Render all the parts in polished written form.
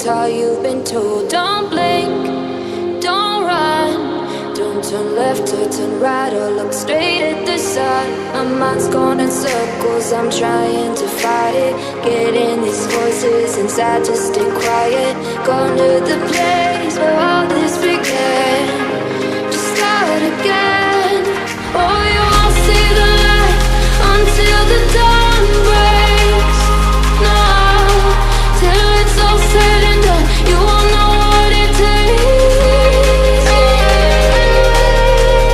all you've been told. Don't blink, don't run, don't turn left or turn right or look straight at the sun. My mind's going in circles, I'm trying to fight it. Getting these voices inside to stay quiet. Going to the place where all this began. Just start again. Oh, you won't see the light until the dawn breaks. No, till it's all said and done, you won't know what it takes.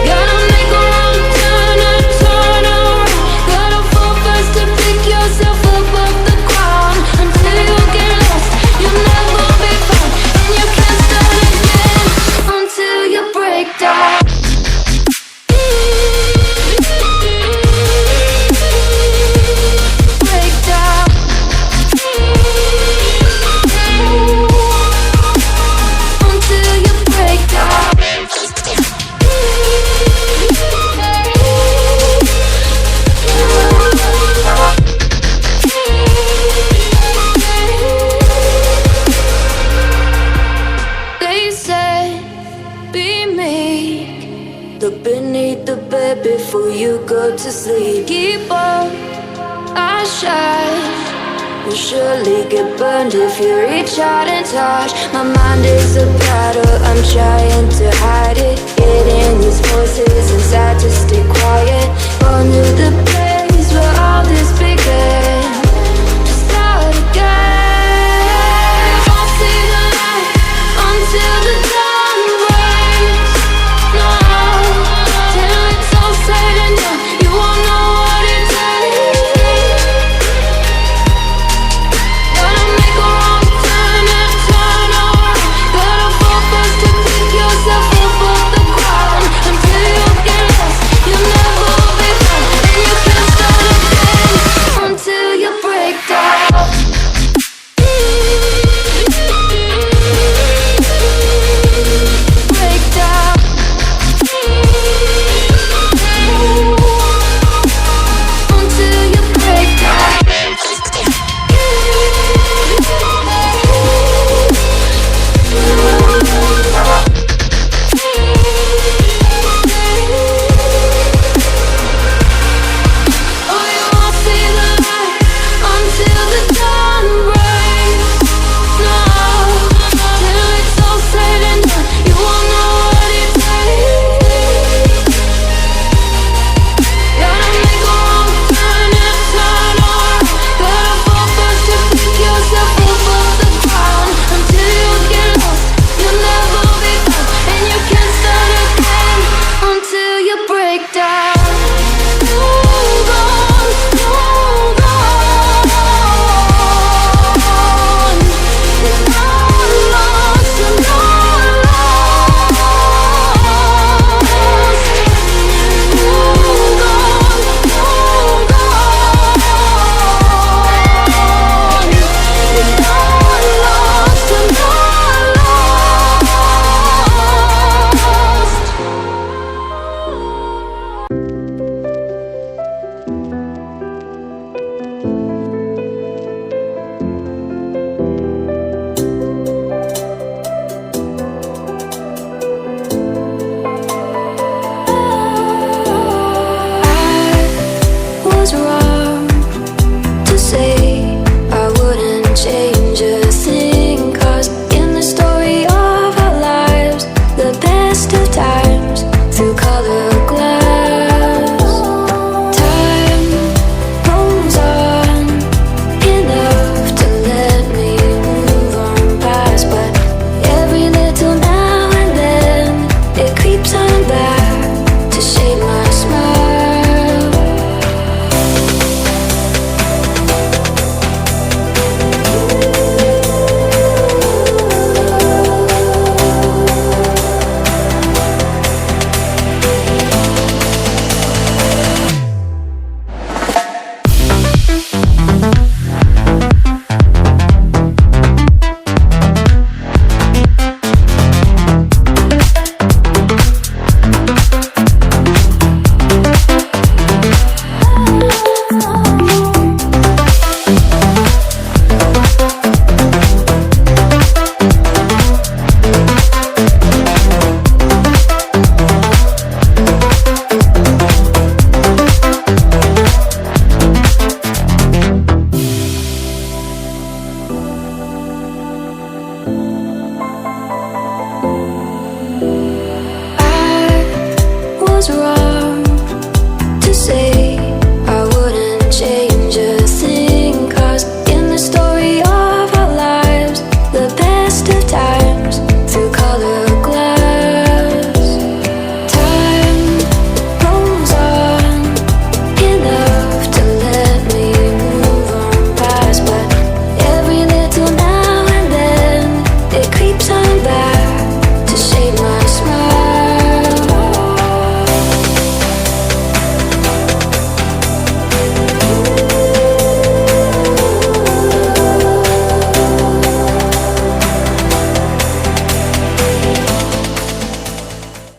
Gotta make a wrong turn and turn around. Gotta fall first to pick yourself up off the ground. Until you get lost, you'll never be found. And you can't start again until you break down. Look beneath the bed before you go to sleep. Keep on, I shine. You'll surely get burned if you reach out and touch. My mind is a battle, I'm trying to hide it. Getting these voices inside to stay quiet. Going to the